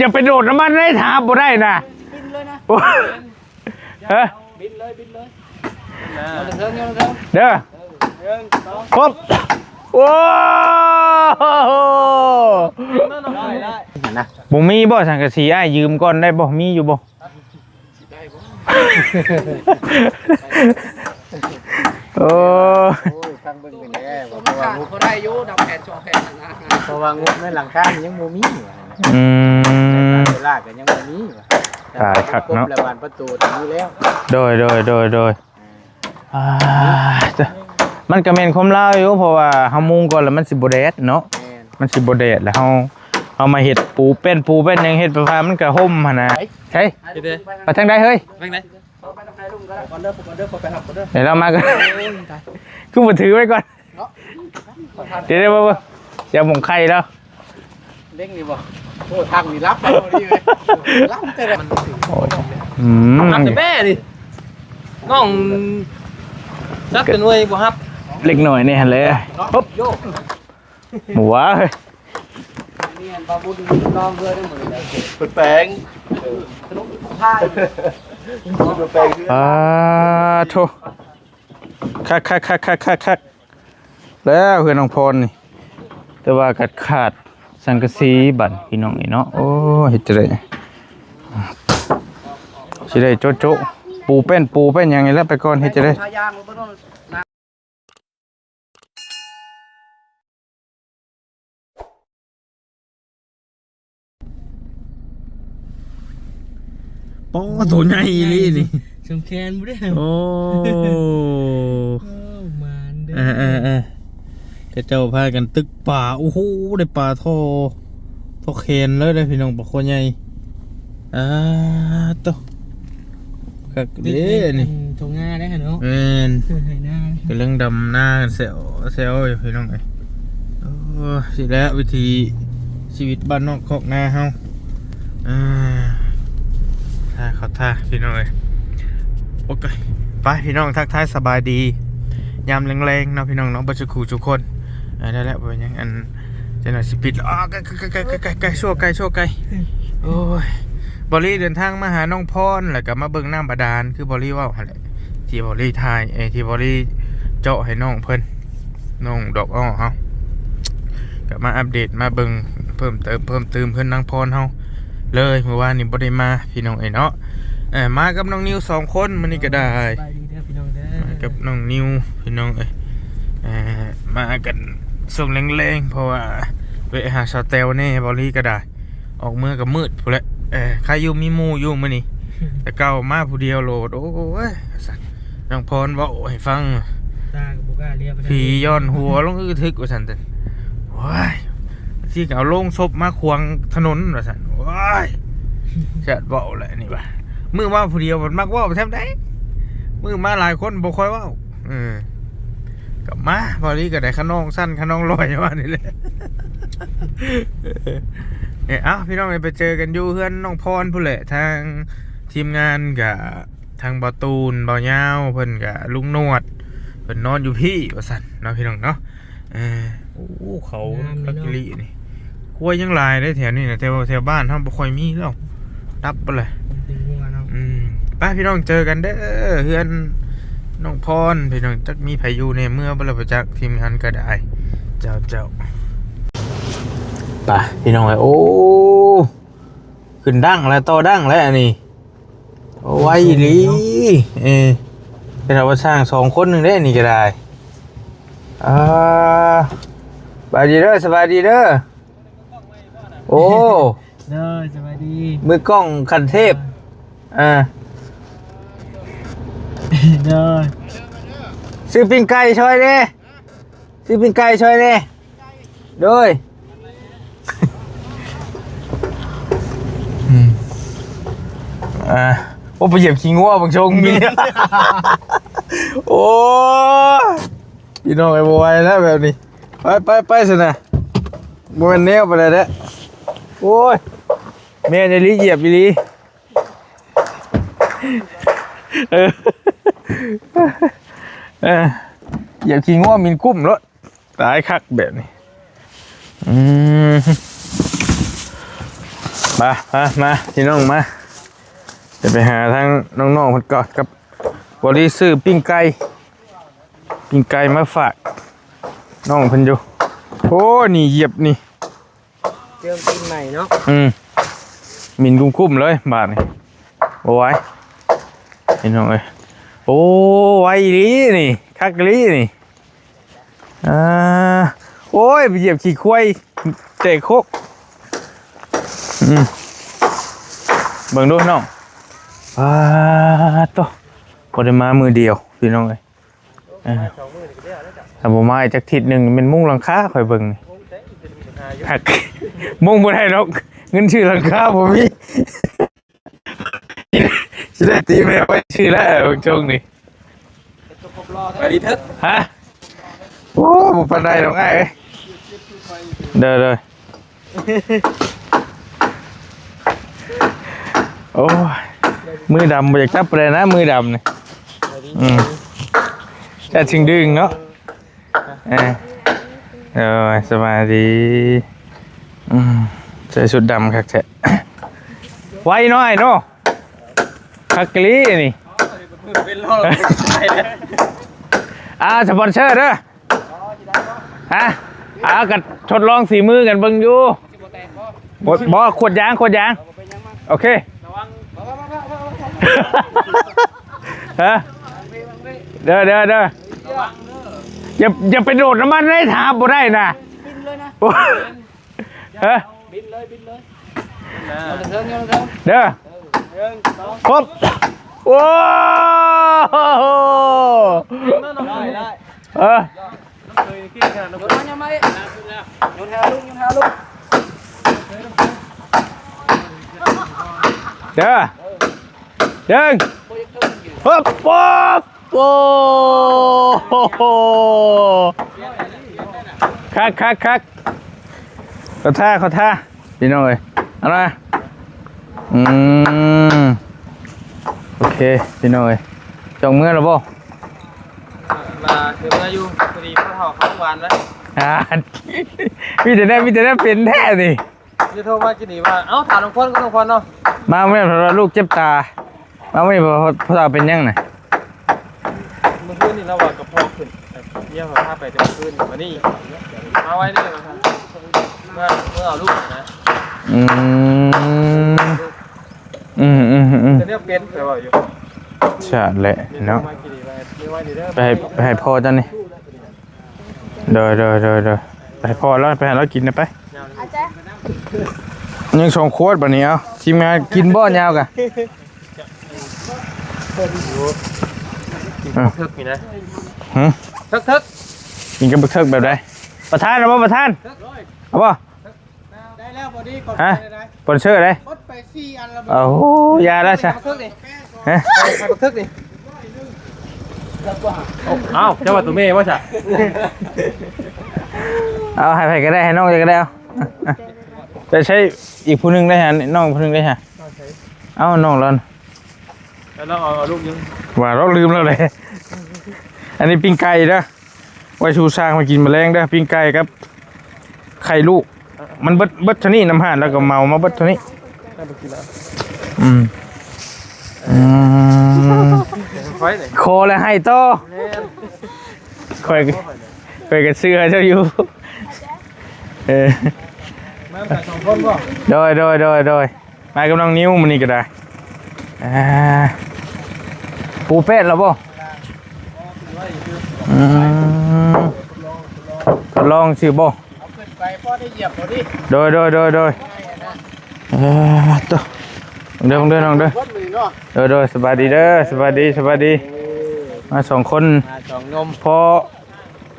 จะไปโดดน้ำมันได้ถามบ่ได้นะบินเลยนะเฮ้ยบินเลยเด้อครบโอ้บ่มีบ่สังกะสีอ้ายยืมก่อนได้บ่มีอยู่บ่โอ้ฟังเบิ่งเป็นแน่เพราะว่างบได้อยู่ดำแผ่น2แผ่นนะเพราะว่างบในหลังคายังบ่มีเวลาก็ยังบ่มีตายคักเนาะแล้วบานประตูตรงนี้แล้วโดยมันก็แม่นความลาวอยู่เพราะว่าเฮามุงก่อนแล้วมันสิบ่แดดเนาะมันสิบ่แดดแล้วเฮามาเฮ็ดปูเป็นหยังเฮ็ดไปฟ้ามันก็ห่มหั่นน่ะใช่ไปทางใดเฮ้ยทางไหนไปทางไหนลุงก็ได้ก่อนเด้อไปหับก่อนเด้อเดี๋ยวเรามากันคือบ่ถือไว้ก่อนเดี๋ยวบ่อย่าหม่งไข่แล้วเด้งนี่บ่โอ้ทางนี่รับไปบ่ดีเลยรับแต่มันโอ้ยฮับแต่แม่ดิน้องรับเป็นหน่วยบ่ฮับเล็กหน่อยนี่หั่นเลยปุ๊บโยกหัวเฮ้ยนี่อันบ่บุญน้องเพื่อนได้หมดเลยเปิดแปลงขนมพายโถคักแล้วเพื่อนน้องพรนี่แต่ว่าขาดสังกะสีบั่นพี่น้องนี่เนาะโอ้เฮ็ดจังได๋สิได้โจ๊ะปูเป็นหยังนี่แล้วไปก่อนเฮ็ดจังได๋ปอตัวใหญ่เลยนี่สมแคนบ่ได้โอ้มานเด้อกระเจ้าพากันตึกป่าโอ้โหได้ป่าท่อแคนเลยได้พี่น้องปลาโคใหญ่ตัวคักเด้นี่ตรงหน้าได้เนาะให้หน้าก็เรื่องดำหน้ากันเซลอยู่พี่น้องเอ้ยโอ้สิแล้ววิธีชีวิตบ้านนอกคอกนาเฮาเขาท่าพี่น้องเอ้ยโอเคไปพี่น้องทักทายสบายดียามแรงๆเนาะพี่น้องเนาะบัจจุคูทุกคนได้แล้วเป็นยังอันจะหน่อยสิปิดไกลชั่วไกลโอ้ยบอลลี่เดินทางมาหาน้องพรแล้วก็มาเบิ่งน้ำบาดาลคือบอลลี่ว่าอะไรที่บอลลี่ทายที่บอลลี่เจาะให้น้องเพิ่นน้องดอกอ้อเฮาก็มาอัปเดตมาเบิ่งเพิ่มเติมเพิ่นนางพรเฮาเลยเมื่อวานนี้บ่ได้มาพี่น้องเนาะมากับน้องนิว2คนมื้อนี้ก็ได้มากับน้องนิวพี่น้องมากันส่งแรงๆเพราะว่าไปหาสเตลนี่บอลลี่ก็ได้ออกเมื่อกับมืดพุ่นแหละใครอยู่มีหมู่อยู่มื้อนี้แต่เก่ามาผู้เดียวโหลดโอ้ยน้องพรเว้าให้ฟังตาก็บ่กล้าเรียกผีย้อนหัวลงอึทึกว่าซั่นโอ้ยที่เอาโลงศพมาขวางถนนว่าซั่นโอ้ยจัดเว้าแหละนี่ว่ามือมาผู้เดียวมันมักเว้าแทบได้มือมาหลายคนบ่ค่อยเว้ากับมาบอลลี่ก็ได้ขนองสั้นขนองลอยว่านี่แหละพี่น้องไปเจอกันอยู่เพื่อนน้องพรผู้แหละทางทีมงานกับทางบอตูนบอยาวเพิ่นกับลุงนวดเพิ่นนอนอยู่พี่ว่าสั่นเนาะพี่น้องเนาะโอ้เขาลักลี่นี่กล้วยยังลายได้แถวนี้นะแถวบ้านท่านบ่ค่อยมีแล้วดับไปเลยไปพี่น้องเจอกันเด้อเพื่อนน้องพรพี่น้องจักมีพายุในเมื่อบรรพจักทีมงานก็ได้เจ้าป่ะพี่น้องโอ้ขึ้นดังแล้วต่อดังแล้วอันนี้ไว้ลีเป็นเราสร้าง2คนหนึ่งได้นี่ก็ได้สบายดีเด้อโอ้สบายดีมือกล้องคันเทพซื้อปิ้งไก่ช่วยเด้โดยโอ้ไปเหยียบขี้งัวบางชงมีโอ้พี่น้องไอ้บอยแล้วแบบนี้ไปสินะบอยแนวไปเลยเด้โอ้ยแม่ในลีเหยียบอีลีเหยียบขี้งัวมินกุ้มรถตายคักแบบนี้ มาพี่น้องมาจะไปหาทางน้องๆคนก่อนกับบริซื้อปิ้งไก่มาฝากน้องเพิ่นอยู่โอ้นี่เหยียบนี่ เติมปีใหม่เนาะ มินกุ้มๆเลยบาทนี่โอ้ยพี่น้องเอ้ยโอ้ไว้ลีนี่คักลีนี่โอ้ยไปเหยียบขี้ควายเตะโคกเบิ่งดูน้องโตพอได้มามือเดียวพี่น้องเอ้ยถ้าบ่มาอีกจักทิศหนึงเป็นมุ้งหลังคาค่อยเบิ่งนี่หักมุ้งบ่ได้หรอกเงินชื่อหลังคาบ่มีสิได้ตีแม่ไว้ชื่อแล้วจงนี่ไปดิทึกฮะโอ้บ่ปานใดดอกอ้ายเอ้ยเด้อโอ้ยมือดำบ่อยากจับเลยนะมือดำนี่จะชิงดึงเนาะสบายดีใส่ชุดดำคักแท้ไว้น้อยเนาะคักกะลีนี่สปอนเซอร์เด้อกันทดลองสีมือกันเบิ่งอยู่บ่ขวดยางโอเคเด้ออย่าไปโดดน้ำมันได้ถามบ่ได้นะบินเลยนะบินเลยเด้อครบโอ้เด้อฮึบป๊บโอ้คักเขาท่าพี่น้องเอ้ยเอาละโอเคพี่น้องเอ้ยจงเมื่อหรือเปล่ามาคือเมื่ออยู่พอดีพ่อเขาเข้าวันแล้วมีแต่ได้เป็นแท้นี่จะโทรมาจะหนีว่าเอ้าถามน้องพรเนาะมาเมื่อเพราะลูกเจ็บตามาไม่เพราะเราเป็นยังไงเมื่อคืนนี่เราว่ากับพ่อขึ้นเยี่ยมพาไปแต่เมื่อคืนมานี่มาไว้นี่มาเมื่อเอาลูกนะจะเรียกเป็นแต่ว่าอยู่ใช่แหละเนาะไปให้พ่อจ้ะนี่เด้อไปให้พ่อแล้วไปให้เรากินนะไปยัง2 ขวดบัดนี้เอาทีมงานกินบ่ยาวกะทึกนี่นะทึกกินกับทึกแบบใดประธานเอาบ่ประธานเอาบ่ได้แล้วพอดีก่อนได้สปอนเซอร์ได้กดไป4อันแล้วโอ้โหยาแล้วใช่ฮะไปทึกนี่เอ้าเจ้าว่าตัวเมย์ว่าใช่เอาให้ใครก็ได้ให้น้องก็ได้เอาจะใช้อีกผู้นึงได้ฮะน้องผู้นึงได้ฮะเอาน้องแล้วเอาลูกยังว่าเราลืมแล้วเลยอันนี้ปิ้งไก่เด้อไว้ชูซางมากินแมลงเด้อปิ้งไก่ครับไข่ลูกมันเบิดชนิดน้ำห่านแล้วก็เมามาเบิดชนิดโคเลยให้โตคอยกันเสื้อเจ้าอยู่โดยมากำลังนิ้วมันนี่ก็ได้ปูเป็ดแล้วบ่ทดลองสิบ่โดยตัวเดินน้องเด้อสบายดีเด้อสบายดีมา2 คนพอ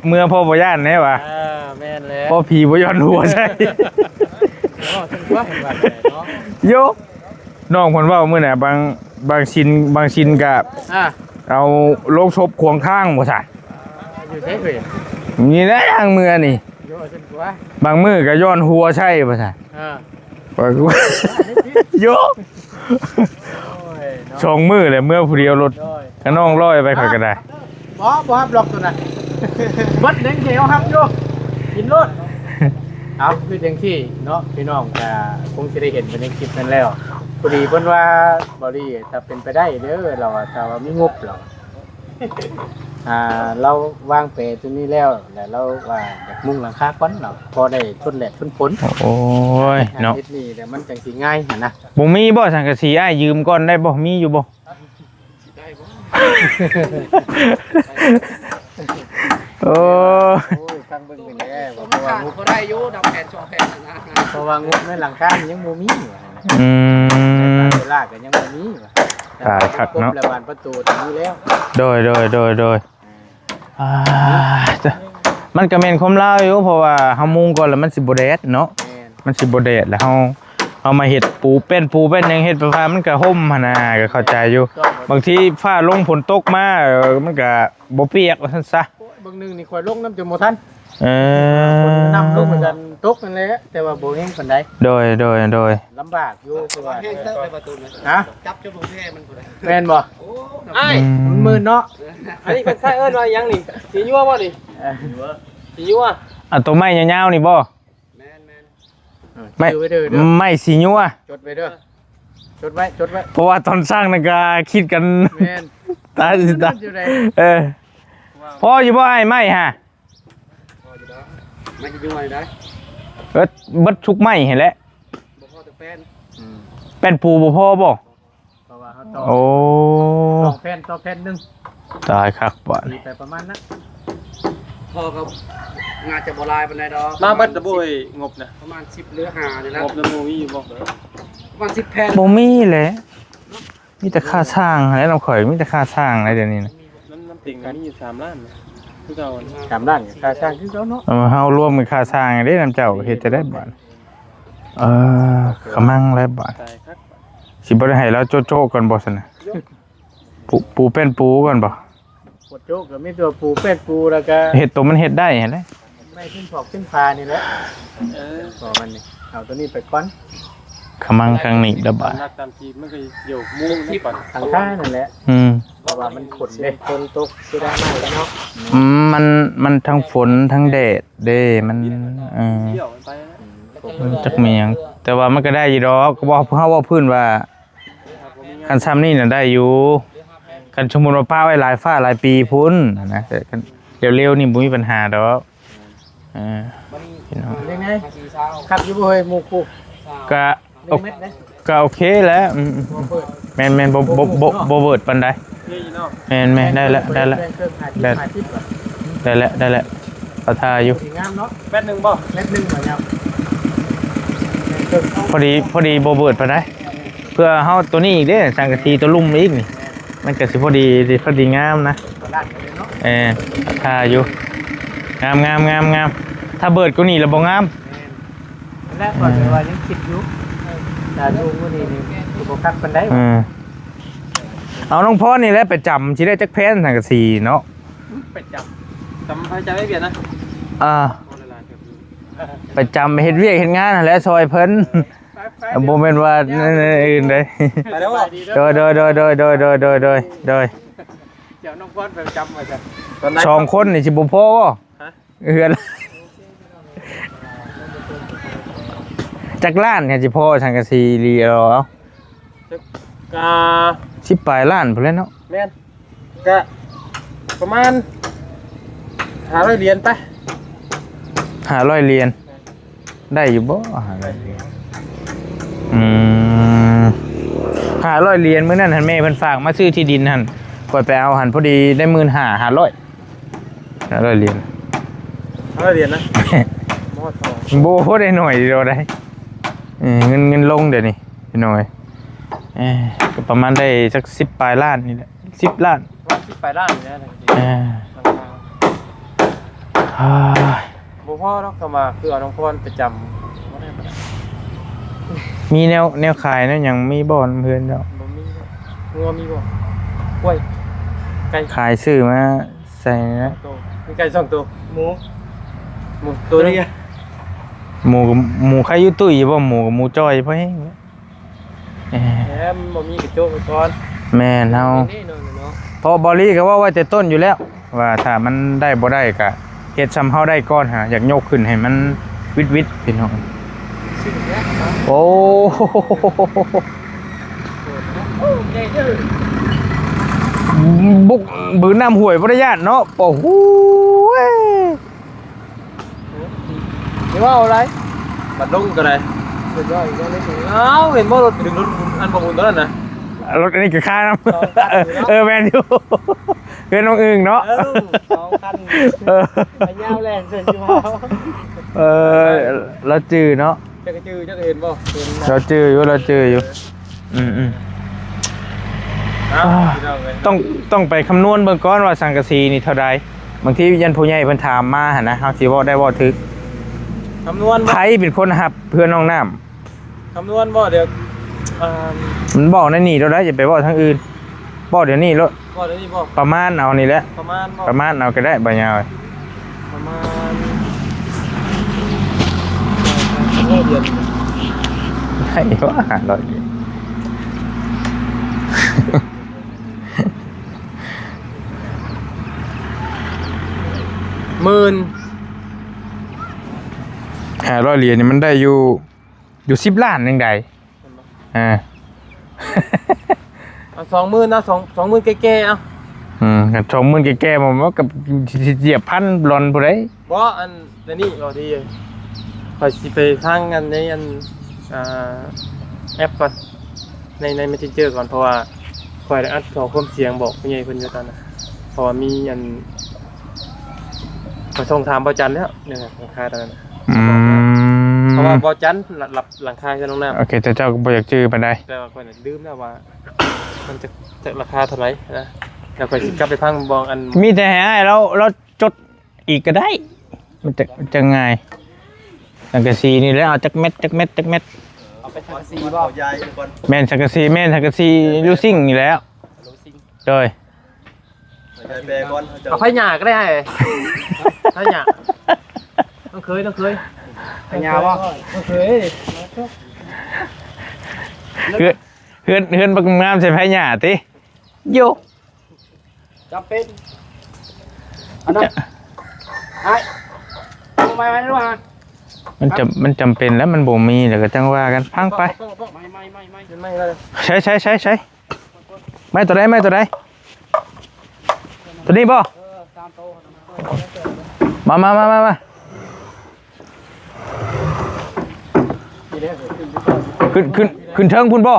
เมื่อพ่อบ่ย่านแน่ว่ะแม่นแล้วพ่อผีบ่ย้อนหัวใช่โยน้องเพิ่นว่ามื้อน่ะบางชิ้นก็เอาโลกชบขวางทางบ่ซะอยู่เฉยๆนี่แหละทางเมือนี่บางมื้อก็ย้อนหัวใช่บ่ซะโย2 มื้อเลยเมื่อผู้เดียวรถก็น้องร้อยไปค่อยก็ได้บ่ฮับล็อกตัวน่ะวัดแดงเขียวฮับอยู่กินรถ เอาคือจังที่เนาะพี่น้องก็คงจะได้เห็นไปในคลิปนั้นแล้วพอดีเพิ่นว่าบ่ดีถ้าเป็นไปได้เด้อเราถ้าว่ามีงบเราเราวางแผนตัวนี้แล้วเราว่าอยากมุ่งหลังคาก่อนเนาะพอได้ทนแดดทนฝน โอ้ยเนาะ เฮ็ดนี่แต่มันจังสิง่ายนะ บ่มีบ่สังกะสีอ้ายยืมก่อนได้บ่มีอยู่บ่โอ้ โอ้ยฟังเบิ่งเป็นแน่เพราะว่างบ เขาได้อยู่ดำแผ่น2แผ่นนะ เพราะว่างบในหลังคายังบ่มี อืม เวลาก็ยังบ่มี ตายคักเนาะ แล้วบานประตูตรงนี้แล้ว โดยอ่าจ้ะมันก็แม่นความลาวอยู่เพราะว่าเฮามุงก่อนแล้วมันสิบ่แดดเนาะ แม่น มันสิบ่แดดแล้วเฮามาเฮ็ดปูเป็นหยังเฮ็ดไปฟ้ามันก็ห่มหั่นน่ะก็เข้าใจอยู่บางทีฟ้าลงฝนตกมามันก็บ่เปียกว่าซั่นซะ เบิ่งนึงนี่ข่อยลงน้ำจนบ่ทัน เออ น้ำลงเหมือนกันตกนั่นแหละแต่ว่าบ่แห้งปานใด โดย ลำบากอยู่เพราะว่า แห้งเติบไปประตูนะ ฮะ จับจมูกแห้มันกูได้ แม่นบ่ โอ้ ไอ้ มันมืดเนาะ อันนี้เป็นไส้เอิ้นว่ายังนี่สียั่วบ่นี่ เออ สียั่ว อ่ะตัวไม้ยาวๆนี่บ่ แม่น ไม่ ชื่อไว้เด้อเด้อ ไม่สีนัว จดไว้เด้อจดไว้ เพราะว่าตอนสร้างนั่นก็คิดกัน แม่น ตายสิตาย อยู่ไหน เออพออยู่บ่ไอ้ไม้ฮะ พออยู่แล้วไม่จะยุ่งอะไรได้ เบิดทุกไม้เห็นแหละ บ่พอแต่แป้น อืม เป็นปูบ่พอบ่ เพราะว่าเขาต่อ โอ้ ต่อแผ่นต่อแผ่นหนึง ตายคักบ่ มีแต่ประมาณนั้น พอกับงานจะบ่ลายปานใดดอก มาเบิดตะบุยงบนะ ประมาณ10หรือ5นี่นะ งบน้ำมูมีอยู่บ่ ประมาณ10แผ่น บ่มีแหละมีแต่ค่าสร้างแล้วน้ำข่อยมีแต่ค่าสร้างอะไรเดี๋ยวนี้นะ น้ำติ่งมีอยู่3ล้านนะคือเก่า ตามด้านค่าสร้างคือเขาเนาะ เอาเฮารวมเป็นค่าสร้างเด้น้ำเจ้าเฮ็ดจะได้บ่ขมังแล้วบ่ ตายคัก สิบ่ได้ให้เราโจ๊ะๆก่อนบ่ซั่นน่ะปูเป็นปูก่อนบ่ ปวดโจกก็มีตัวปูเป็ดปูแล้วก็ เฮ็ดตัวมันเฮ็ดได้เห็นไหม ไม่ขึ้นผอกขึ้นพานี่แหละ เออ พอมันนี่เอาตัวนี้ไปก่อน ขมังครั้งนี้ระบาด นักตามทีมันก็อยู่มุ้งนี่ก่อน ทางข้างนั่นแหละ เพราะว่ามันฝนเด้ฝนตกสิได้ไหมแล้วเนาะ มันทั้งฝนทั้งแดดเด้มันเที่ยวไปนะ มันจักมีหยังแต่ว่ามันก็ได้อยู่ดอกก็บอกเฮาว่าพื้นว่าคันซ้ำนี่น่ะได้อยู่คันสมมุติว่าป้าไว้หลายฟ้าหลายปีพุ่นนะแต่คันเร็วๆนี่บ่มีปัญหาดอกพี่น้อง ยังไง 4เช้า ขับอยู่บ่เฮ้ยหมู่คู่ ก็ 1 เม็ดเด้ ก็โอเคแล้ว บ่เปิด แม่นๆบ่เบิดปานใด นี่เนาะ แม่นๆได้แล้ว เครื่องหาที่มาที่ก่อน ได้แล้วเอาทาอยู่ สวยงามเนาะ แป๊บนึงบ่ เม็ดหนึงเหมือนกัน พอดีบ่เบิดปานใดเพื่อเฮาตัวนี้อีกเด้สังกะสีตัวลุ่มอีกนี่มันก็สิพอดีงามนะ ด้านเลยเนาะ ทาอยู่งามถ้าเบิดกูนี่แล้วบ่งาม แรกก่อนว่ายังคิดอยู่แต่ดูมื้อนี้นี่คือบ่คักปานใด เอาน้องพ่อนี่แหละไปจำสิได้จักแพนสังกะสีเนาะ เป็ดจับจำให้จำไม่เปลี่ยนนะ ไปจำเฮ็ดเวียกเฮ็ดงานนั่นแหละซอยเพิ่นบ่แม่นว่าอื่นเด้ ไปแล้วบ่ โดย เดี๋ยวน้องพรไปจำมาจ้ะ สองคนนี่สิบ่พอบ่เฮือนจักล้านเนี่ยสิพอสังกะสีลีเอา 10ปลายล้านพุ่นแหล้วเนาะ แม่นก็ประมาณ500เหรียญไป 500เหรียญได้อยู่บ่500เหรียญ500เหรียญมื้อนั้นหั่นแม่เพิ่นฝากมาซื้อที่ดินหั่นก่อยไปเอาหั่นพอดีได้ 15,500 500เหรียญ 500เหรียญนะมอทอง โบได้หน่อยเดียวได้เงินลงเดี๋ยวนี้พี่น้อยก็ประมาณได้สัก10ปลายล้านนี่แหละ10ล้าน ว่าที่ไปร้านนี่นะบ่พ่อเนาะก็มาคือเอาน้องพรไปจำบ่ได้บ่ได้ มีแนวขายนะยังมีบ่อนเพื่อนเจ้า บ่มีงัวมีบ่กล้วยไก่ ขายซื้อมาใส่นะ ตัวมีไก่2ตัวหมูตัวนึง หมูใครอยู่ตุ้ยบ่หมูกับหมูจ้อยเพราะแห้ง แหมบ่มีกระโจกไปก่อน แม่นเฮา นี่เนาะ พอบอลี่ก็ว่าแต่ต้นอยู่แล้วว่าถ้ามันได้บ่ได้ก็เฮ็ดซ้ำเฮาได้ก่อนหาอยากยกขึ้นให้มัน วิดพี่น้องโอ้บุกบืนน้ำห่วยพระญาติเนาะโอ้โหเดี๋ยวว่าอะไร บัดลงก็ได้ เดี๋ยวว่าอีกแล้วเลย เอ้าเห็นบ่รถถึงรถอันประมูลตัวนั้นนะ รถอันนี้คือค่าน้ำแมนอยู่เพื่อนน้องอึ่งเนาะ 2 คันไปยาวแรงเสร็จอยู่เราจื้อเนาะ จะกระจือจะเห็นบ่เห็น เราจื้ออยู่ต้องไปคำนวณเบื้องก้อนว่าสังกะสีนี่เท่าใดบางทียันผู้ใหญ่เพิ่นถามมาหั่นนะเฮาสิเว้าได้บ่ถึก คำนวณ ไผเป็นคนหับเพื่อนน้องน้ำ คำนวณบ่เดี๋ยวมันบอกในนี่เราได้อย่าไปบอกทางอื่นบอกเดี๋ยวนี้แล้ว บ่เดี๋ยวนี้บ่ ประมาณเอานี่แหละ ประมาณบ่ ประมาณเอาก็ได้บ่ยาว ประมาณเดือน ได้ว่าเรา500 เหรียญนี่มันได้อยู่10 ล้านนึงใดเอา20,000นะ20,000แก่ๆเอากัน20,000แก่ๆผมว่ากับเหยียบพันบลอนผู้ใดบ่อันนี้ก็ดีข่อยสิไปทางอันในอันแอปก่อนใน Messenger ก่อนเพราะว่าข่อยได้อัดขอความเสียงบอกผู้ใหญ่เพิ่นอยู่ตอนนั้นเพราะว่ามีอันก็ส่งถามบ่จันแล้วเนี่ยหลังคาตอนนั้นเพราะว่าบ่จันหลับหลังคาจะลงน้ำโอเคเจ้าก็บ่อยากจื้อปานใดแต่ว่าข่อยลืมแล้วว่ามันจะราคาเท่าไหร่นะแล้วข่อยสิกลับไปพังบองอันมีแต่ให้เราจดอีกก็ได้มันจะง่ายสังกะสีนี่แล้วเอาจักเม็ดเอาไปสังกะสีบ่ใหญ่ก่อนแม่นสังกะสีลูซิ่งนี่แล้วโดยเอาไผหญ้าก็ได้ไผหญ้าต้องเคยพญาบ่เคยเฮือนบักงามใส่ไผหญ้าติโยจำเป็นอันนั้นไอ้ทำไมรู้ฮะมันจำเป็นแล้วมันบ่มีแล้วก็จังว่ากันพังไปไม่เลยใช้ไม่ตัวใดตัวนี้บ่มาขึ้นเทิงพุ่นบ่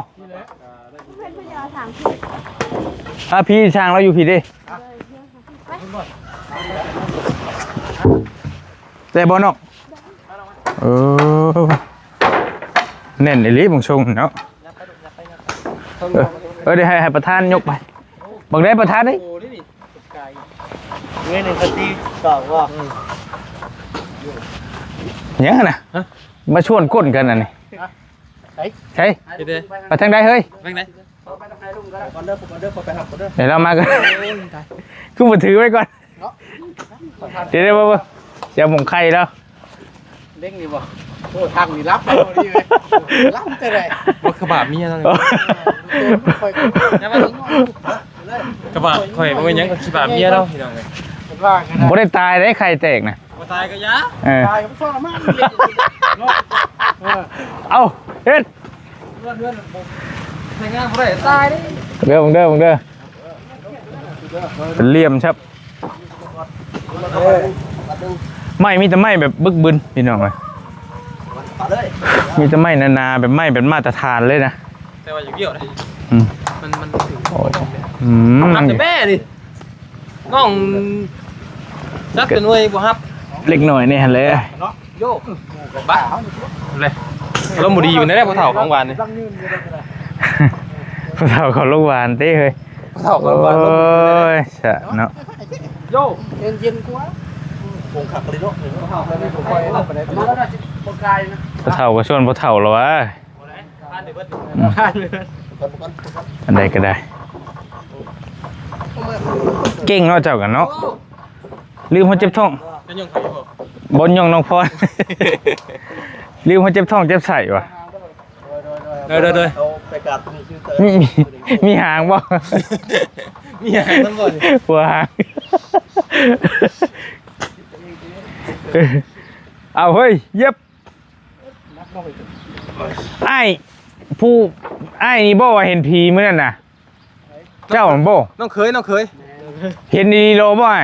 พี่ช่างเราอยู่พี่ดิแต่บ่เนาะแน่นไอ้ลิบงชงเนาะเดี๋ยวให้ประธานยกไปบอกได้ประธานดิเงิน1 ตีต่อว่ายังน่ะมาชวนก้นกันน่ะนี่ใช่ไปทางใดเฮ้ยไปทางไหนไปทางไหนลุงก็ได้ก่อนเด้อไปหับก่อนเด้อเดี๋ยวเรามากันคือมาถือไว้ก่อนเดี๋ยวบ่จะหมงไข่แล้วเด้งนี่บ่โอ้ทางนี่รับไปบ่ดีเลยรับแต่ได้บ่กระบะเมียนั่นกระบะข่อยบ่เป็นหยังกระบะเมียเราพี่น้องเอ้ยบ่ได้ตายได้ไข่แตกนะบ่ตายก็ยะตายก็ซ่อนมากเอ้าเฮ็ดใช้งานบ่ได้ตายดิเด้อเป็นเหลี่ยมครับไม่มีแต่ไม้แบบบึกบึนพี่น้องเลยมีแต่ไม้นาแบบไม้แบบมาตรฐานเลยนะแต่ว่าอย่างเดียวเลยมันถึงนับแต่แม่ดิน้องจับเป็นหน่วยบ่ครับเล็กหน่อยนี่ฮะเลยโยบ้าเลยเราหมูดีอยู่ในแรกพอเถ่าของหวานนี่พอเถ่าของลูกหวานเต้เฮ้ยพอเถ่าของหวานโอ้ยใช่เนาะโยเย็นกว่าคงขับเลยเนาะพอเถ่าไปผมไปแล้วไปไหนมาแล้วนะพอกายนะพอเถ่าก็ชวนพอเถ่าแล้ววะอันใดก็ได้เก่งเนาะเจ้ากันเนาะลืมหัวเจ็บท้องบนยองน้องพรลืมหัวเจ็บท้องเจ็บใส่วะเด้อมีหางบ่มีหางมันบ่หัวหาง เอาเฮ้ยเย็บไอ้ผู้ไอ้นี่บ่ว่าเห็นผีมื้อนั้นน่ะเจ้าบ่ น้องเคย เห็นดีๆโลบ่ไ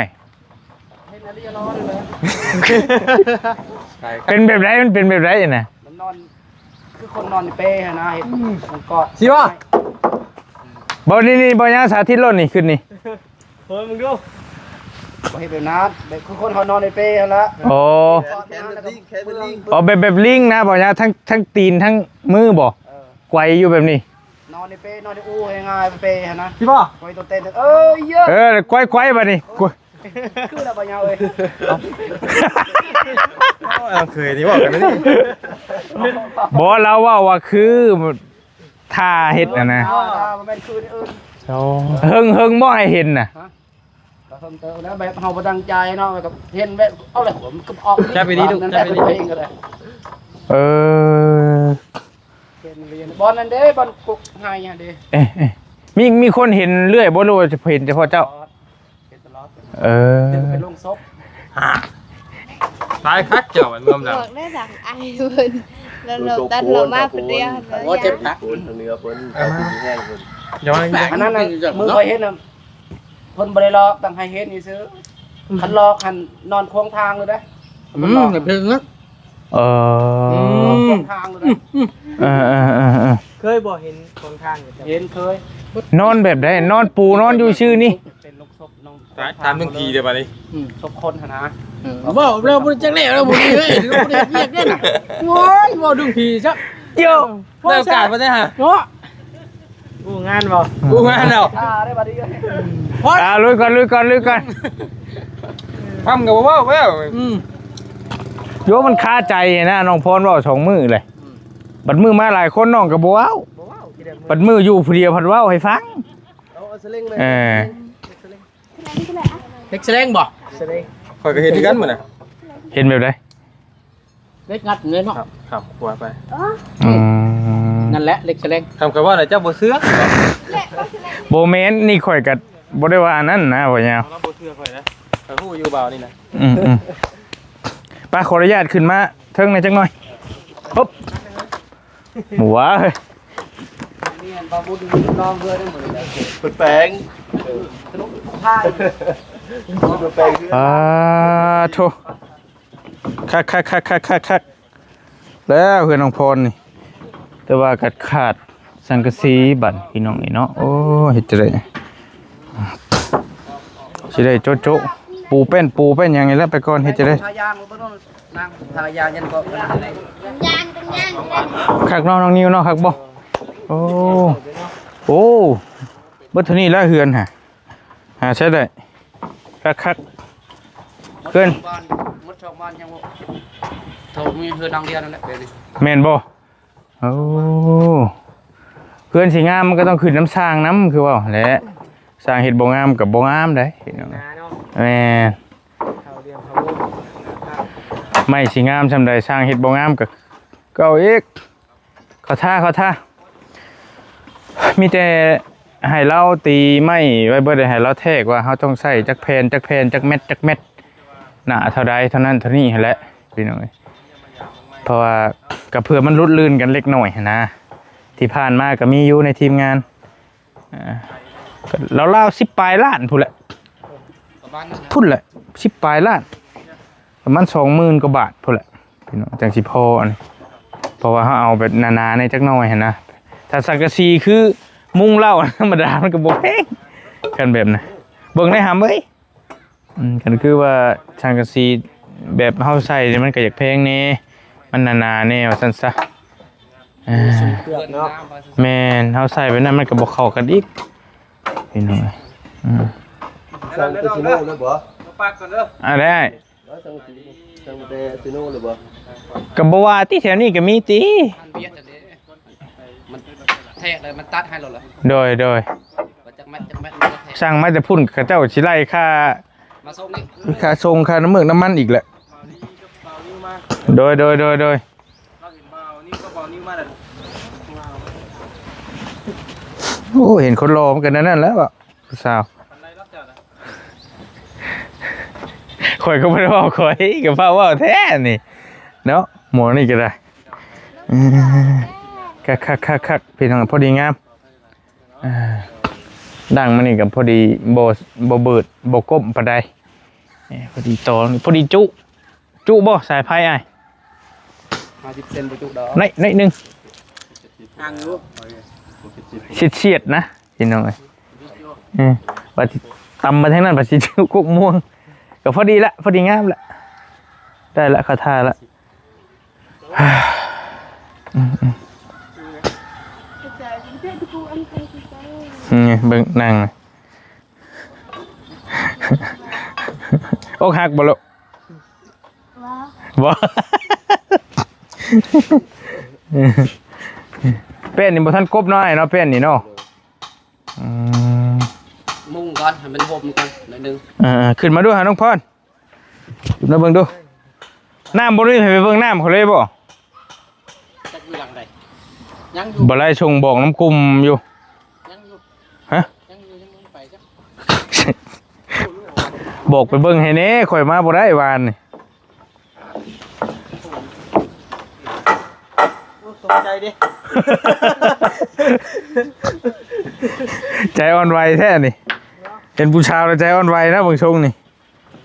อ้เป็นแบบไรมันเป็นแบบไรน่ะ มันนอนคือคนนอนในเป้ฮะนะเห็นมันกอด สิวะ บ่นี่บ่ยังสาธิตรถนี่ขึ้นนี่ เฮ้ยมึงดู บ่เห็นแบบนั้นแบบคือคนเขานอนในเป้ฮะละ โอ้ แขนเป็นลิงแขนเป็นลิง อ๋อแบบลิงนะบ่ยังทั้งตีนทั้งมือบ่ไกวอยู่แบบนี้ นอนในเป้นอนในอู้ง่ายๆเป้ฮะนะ สิวะ ไว้ตัวเต้นเอ้ยเยอะ ไกวบัดนี้กวย คือละบ่ยาวเอ้ย น้องเคยนี่บอกกันนี่ บ่เราว่าคือท่าเฮ็ดน่ะนะ มันเป็นคือนี่เฮิงบ่ให้เห็นน่ะ ก็เพิ่มเติมแล้วแบบเฮาบ่ตั้งใจเนาะก็เห็นแบบเอาเลยผมก็ออก จับไปดีลูกจับไปดี เพลงก็ได้ เออ เห็นเรียนบอลนั่นเด้บอลกุกไงอ่ะเด้ เอ๊ะมีคนเห็นเรื่อยบ่รู้ว่าจะเห็นเฉพาะเจ้า เห็นตลอด เออ เดี๋ยวไปลงซบ ตายคักเจ้ามันงอมดัง บอกได้ดังไอ้เพิ่นแล้วเราตัดเรามาเป็นเดียวแล้ว ว่าเจ็บนัก ย้อน อันนั้นน่ะมือคอยเห็นน่ะเพิ่นบ่ได้ลอกตั้งให้เห็นนี่ซื้อคันลอกคันนอนควงทางเลยเด้อย่าเพิ่งนะ เออ ควงทางเลยเด้ เคยบ่เห็นของทาง เห็นเคย นอนแบบใดนอนปูนอนอยู่ชื่อนี่ เป็นลงซบน้อง ตามเรื่องผีเดี๋ยวบัดนี้ ซบคนหั่นนะบ่เราบ่จักแล้วเราบ่ได้เฮ้ยเราบ่ได้เรียกเด้น่ะโอ้ยบ่ดึงผีซะ เจ้า ได้โอกาสมาได้ฮะ เนาะ กูงานแล้ว ได้บัดนี้ ลุยก่อน ทำกับบ่าวแล้ว โยมันคาใจนะน้องพรเว้าสองมือเลยบัดมือมาหลายคนน้องก็บ่เว้าบัดมืออยู่ผู้เดียวพัดเว้าให้ฟัง เอาสลิงเลย เออ เล็กสลิงบ่สลิง ข่อยก็เห็นที่กันเหมือนน่ะ เห็นแบบใด เล็กงัดเงินเนาะ ครับกลัวไป อืม นั่นแหละเล็กสลิง ทำกับว่าอะไรเจ้าบ่เสื้อ บ่แม่นนี่ข่อยก็บ่ได้ว่าอันนั้นนะว่าหยัง เราบ่เสื้อข่อยนะข่อยฮู้อยู่บ่าวนี่นะ ป้าขออนุญาตขึ้นมาเทิงหน่อยจังหน่อยปุ๊บหมูวะเฮ้ย นี่บาบูดูน้องเพื่อนได้หมดเลย เปิดแปลง สนุกท่าย เปิดแปลง โถคักแล้วเพื่อนน้องพรนี่แต่ว่ากัดขาดสังกะสีบั่นพี่น้องนี่เนาะโอ้เฮ็ดจังได๋สิได้โจ๊ะปูเป็นหยังไงแล้วไปก่อนเฮ็ดจังได๋ ทายางบ่ต้องนางทายางยันก็ ยานกันยาน คักน้องนิวเนาะคักบ่โอ้เบิดเท่านี้แล้วเฮือนหาใช้ได้คักเกิน บ้านมดชาวบ้านยังบ่โทรมีเพื่อนดังเดียวนั่นแหละเดี๋ยวนี้ แม่นบ่โอ้เพื่อนสิงามมันก็ต้องขึ้นน้ำสร้างน้ำคือว่าแหละสร้างเฮ็ดบ่งามกับบ่งามได้เห็นบ่แม่นไม่สิงามซำใดสร้างเฮ็ดบ่งามก็เอาอีกเขาท่ามีแต่ให้เราตีไม้ไว้บ่ได้ให้เราแทกว่าเฮาต้องใช้จักแผ่นจักเม็ดหนาเท่าใดเท่านั้นเท่านี้หั่นแหละพี่น้องเอ้ยเพราะว่าก็เพื่อมันรุดลื่นกันเล็กน้อยนะที่ผ่านมาก็มีอยู่ในทีมงานเรา10 ปลายล้านพุ่นแหละ บ้านนั้น พุ่นแหละ10 ปลายล้านประมาณ 20,000 กว่าบาทพุ่นแหละพี่น้องจังสิพออันนี้เพราะว่าเฮาเอาแบบหนาๆในจักหน่อยหั่นนะถ้าสังกะสีคือมุ้งเหล้าธรรมดามันก็บ่แพงกันแบบน่ะเบิ่งได้หำเอ้ยกันคือว่าสังกะสีแบบเฮาใช้นี่มันก็อยากแพงแน่มันหนาๆแน่ว่าซั่นซะเพื่อนน้ำ แม่นเฮาใส่ไปนั่นมันก็บ่เข้ากันอีกพี่น้องสั่งซิโน่เลยบ่ ปากก่อนเด้อ ได้ สั่งเดซิโน่เลยบ่ ก็บ่ว่าที่แถวนี้ก็มีติ มันเบียดอันนี้มันแทะเลยมันตัดให้เราเลย โดย ว่าจักแม่มันก็แทะ สั่งมาจะพุ่นเขาเจ้าสิไล่ค่า มาส่งนี่ ค่าส่งค่าน้ำมันอีกแหละโดย เราเห็นบ่าวนี่ก็บ่าวนี่มาแล้ว โอ้เห็นคนรอมันกันนั่นแล้วอ่ะผู้สาว ปันไดรับจ้ะนะ ข่อยก็บ่ได้เว้าข่อยก็เว้าแท้นี่ เนาะหมอนี่ก็ได้คักพี่น้องพอดีงามดังมันนี่กับพอดีบ่เบิดบ่ก้มปานใดพอดีโตพอดีจุบ่สายไฟอ้าย50เซนบ่จุดอกในนึง ห่างอยู่ เฉียดนะพี่น้องเอ้ยว่าสิตำมาทางนั้นว่าสิจุกกม่วงก็พอดีละพอดีงามละได้ละคาถาละเบิ่งนั่งอกหักบ่ลูกบ่เป็นนี่บ่ทันกบน้อยเนาะเป็นนี่เนาะมุ่งก่อนให้มันห่มก่อนหน่อยนึงขึ้นมาดูหาน้องพรขึ้นมาเบิ่งดูน้ำบ่ได้ให้ไปเบิ่งน้ำเขาเลยบ่จักอยู่หลังใดยังอยู่บ่ไล่ชงบอกน้ำกุมอยู่ยังอยู่ฮะยังไปจ้ะบอกไปเบิ่งให้แน่ข่อยมาบ่ได้วานนี่สนใจดิ ใจอ่อนไหวแท้นี่เห็นผู้ชายแล้วใจอ่อนไหวนะบางชงนี่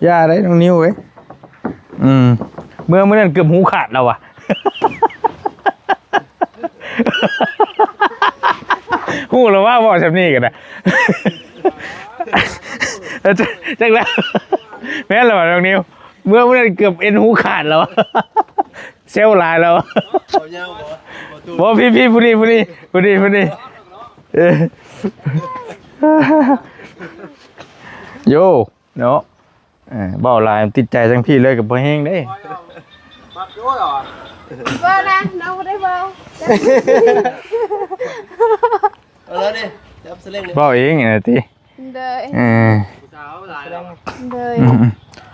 ย่าได้น้องนิ้วเว้ยเมื่อนั้นเกือบหูขาดแล้วอ่ะหูแล้วว่าบอกแบบนี้กันนะจังแล้วแม่นแล้วน้องนิ้วเมื่อนั้นเกือบเอ็นหูขาดแล้วเซลล์ลายแล้วบ่พี่ผู้นี้โย่เนาะเบาลายติดใจทั้งพี่เลยกับพ่อแห้งได้มักโย่หรอเบานะน้องได้เบาแล้วดิจับสลิงนี่เบาเองนะติเด้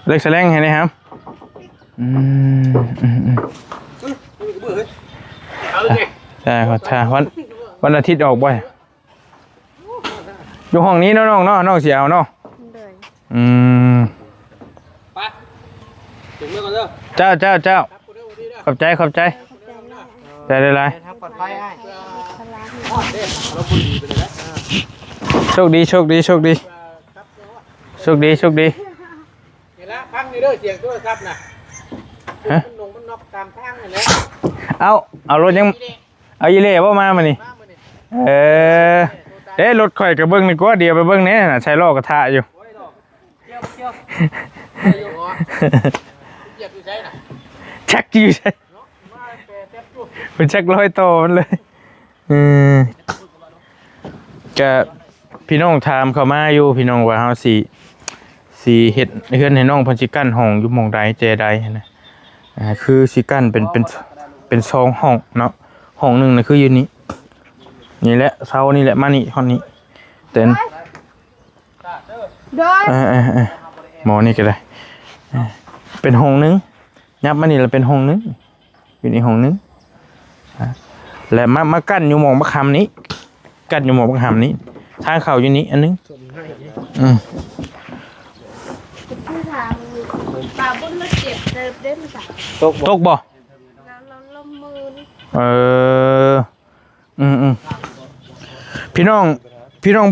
เล็กแสลงให้นะครับใช่ครับใช่วันอาทิตย์ออกบ่อยอยู่ห้องนี้น้องเนาะน้องเสียเอาเนาะไปถึงเมื่อก่อนเด้อเจ้าขอบใจใจได้ไรโชคดีเห็นแล้วพังนี่เด้อเสียงโทรศัพท์น่ะมันนอกตามทางนี่แหละเอารถยังเอาอีเล่บ่มานี่รถข่อยกับเบิ้งนี่ก็เดียวไปเบิ้งนี่น่ะใช้ล้อกระทะอยู่ชักอยู่ใช่เป็นชักร้อยโตมันเลยจะพี่น้องถามเข้ามาอยู่พี่น้องว่าเฮาสีเฮ็ดเฮือนให้น้องเพิ่นสิกั้นห้องอยู่หม่องใดเจใดนะคือสิกั้นเป็น2ห้องเนาะห้องนึงน่ะคืออยู่นี่แหละเสานี่แหละมานี่ห้องนี้เต็นหมอนี่ก็ได้เป็นห้องนึงยับมานี่แล้วเป็นห้องนึงอยู่ในห้องนึงและมากั้นอยู่หม่องมะขามนี้กั้นอยู่หม่องมะขามนี้ทางเข้าอยู่นี้อันนึงป่าบุญมาเจ็บเด้มาสั่งตกบ่ลมมือพี่น้อง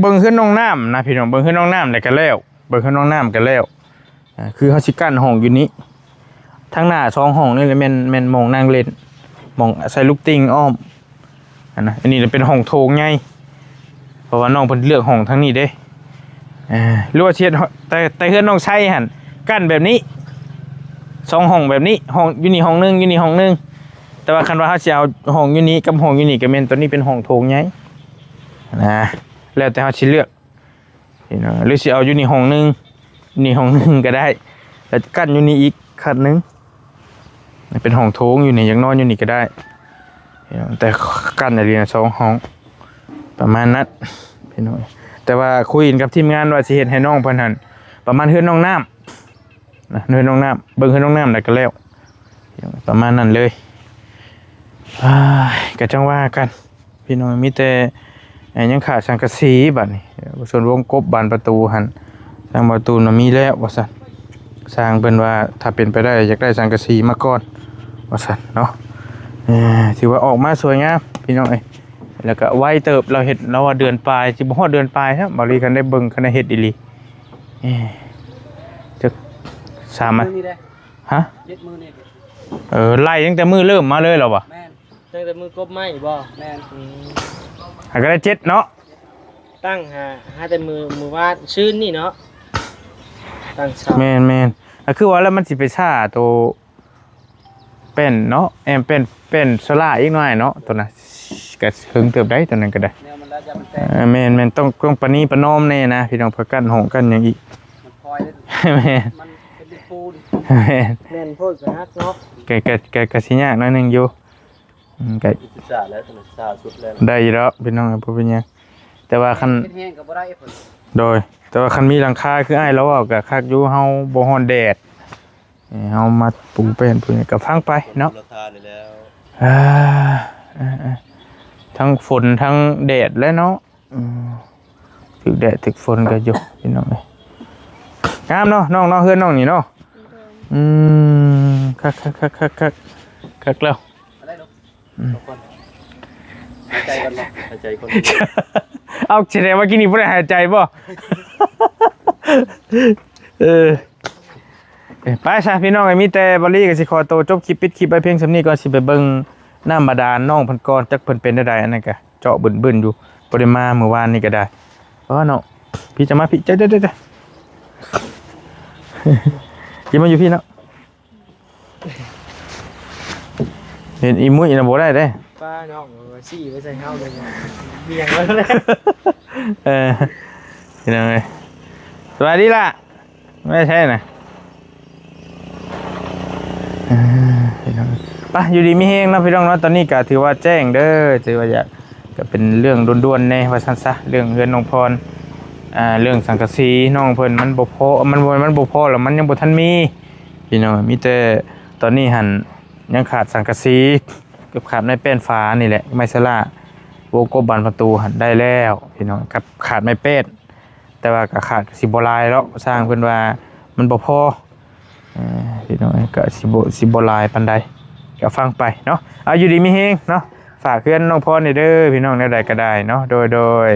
เบิ่งขึ้นน้องน้ำนะพี่น้องเบิ่งขึ้นน้องน้ำได้กันแล้วเบิ่งขึ้นน้องน้ำกันแล้วคือเขาสิกั้นห้องอยู่นี้ทั้งหน้า2ห้องนี่เลยแม่นมองนั่งเล่นมองใส่ลูกติงอ้อมอันนี้เป็นห้องโถงไงเพราะว่าน้องเพิ่นเลือกห้องทั้งนี้เด้หรือว่าเชียดแต่เฮือนน้องใช้หั่นกั้นแบบนี้2ห้องแบบนี้ห้องอยู่นี่ห้องนึงอยู่นี่ห้องนึงแต่ว่าคันว่าเฮาสิเอาห้องอยู่นี้กับห้องอยู่นี่ก็แม่นตัวนี้เป็นห้องโถงไงนะแล้วแต่เฮาสิเลือกพี่น้องหรือสิเอาอยู่นี่ห้องนึงนี่ห้องนึงก็ได้แล้วกั้นอยู่นี่อีกคันนึงเป็นห้องโถงอยู่นี่ยังนอนอยู่นี่ก็ได้แต่กั้นในเรียน2ห้องประมาณนั้นพี่น้องแต่ว่าคุยกับทีมงานว่าสิเฮ็ดให้น้องเพิ่นหั่นประมาณเฮือนน้องน้ำนะเฮือนน้องน้ำเบิ่งเฮือนน้องน้ำได้ก็แล้วประมาณนั้นเลยก็จังว่ากันพี่น้องมีแต่ยังขาดสังกะสีบัดนี้ส่วนวงกบบานประตูหั่นทางประตูน่ะมีแล้วว่าซั่นสร้างเพิ่นว่าถ้าเป็นไปได้อยากได้สังกะสีมาก่อน ว่าซั่นเนาะถือว่าออกมาสวยงามพี่น้องเอ้ยแล้วก็ไวเติบเราเฮ็ดเราว่าเดือนปลายสิบ่ฮอดเดือนปลายครับบ่รีคันได้เบิ่งคันได้เฮ็ดอีหลีจัก3 นี่ได้ ฮะ ยึดมือนี่ ไล่ตั้งแต่มือเริ่มมาเลยเหรอวะ แม่น ตั้งแต่มือกบไม้บ่ แม่น หาก็ได้7เนาะ ตั้งหาแต่มือวาดชื่นนี่เนาะตั้งเสา แม่นคือว่าแล้วมันสิไปซ่าตัวเป็นเนาะเป็นโซล่าอีกหน่อยเนาะตัวน่ะก็ถึงเติบได้ตัวนั้นก็ได้ แนวมันแล้วจะมันแตก แม่นต้องประนีประนอมแน่นะพี่น้องเพื่อกันหงกันอย่างอีก มันพลอยแม่น มันเป็นดินปูน แม่น แม่นโพดก็ฮักเนาะ แกสิยากหน่อยหนึงอยู่ก็ ศึกษาแล้วศึกษาสุดแล้ว ได้อยู่แล้วพี่น้องบ่เป็นหยังแต่ว่าคัน เป็นแห้งก็บ่ได้เพิ่น โดยแต่ว่าคันมีหลังคาคืออ้ายเราเอาก็คักอยู่เฮาบ่ฮ้อนแดดเฮามาปลูกเป็นพุ่นก็ฟังไปเนาะ ราคานี่แล้ว ทั้งฝนทั้งแดดและเนาะถึกแดดถึกฝนก็อยู่พี่น้องเอ้ยงามเนาะน้องเฮือนน้องนี่เนาะคักแล้ว อะไรเนาะทุกคนหายใจกันเนาะ หายใจคน เอาแสดงว่ากินนี่บ่ได้หายใจบ่ไปซะพี่น้องไอ้มีแต่บริก็สิขอตัวจบคลิปปิดคลิปไปเพียงสำนี้ก่อนสิไปเบิ่งน้ำบาดาลน้องเพิ่นก่อนจักเพิ่นเป็นได้ใดอันนั้นก็เจาะบึ้นๆอยู่บ่ได้มาเมื่อวานนี้ก็ได้เนาะพี่จะมาพี่เด้อๆอย่ามาอยู่พี่เนาะเห็นอีมุ้ยน่ะบ่ได้เด้ ป้าน้องซี่ไว้ใส่เฮาเลยเบี่ยงแล้วเลย พี่น้องเอ้ยสวัสดีล่ะไม่ใช่น่ะพี่น้องไปอยู่ดีมีแฮงเนาะพี่น้องเนาะตอนนี้ก็ถือว่าแจ้งเด้อถือว่าอยากก็เป็นเรื่องด่วนๆแน่ว่าซั่นซะเรื่องเฮือนน้องพรเรื่องสังกะสีน้องเพิ่นมันบ่พอมันบ่พอแล้วมันยังบ่ทันมีพี่น้องมีแต่ตอนนี้หั่นยังขาดสังกะสีกับขาดไม้แป้นฟ้านี่แหละไม้สลาวงกบบานประตูหั่นได้แล้วพี่น้องกับขาดไม้แป้นแต่ว่าก็ขาดสิบ่หลายแล้วสร้างเพิ่นว่ามันบ่พอพี่น้องก็สิบ่หลายปานใดก็ฟังไปเนาะเอาอยู่ดีมีแฮงเนาะฝากเพื่อนน้องพรนี่เด้อพี่น้องแนวใดก็ได้เนาะโดย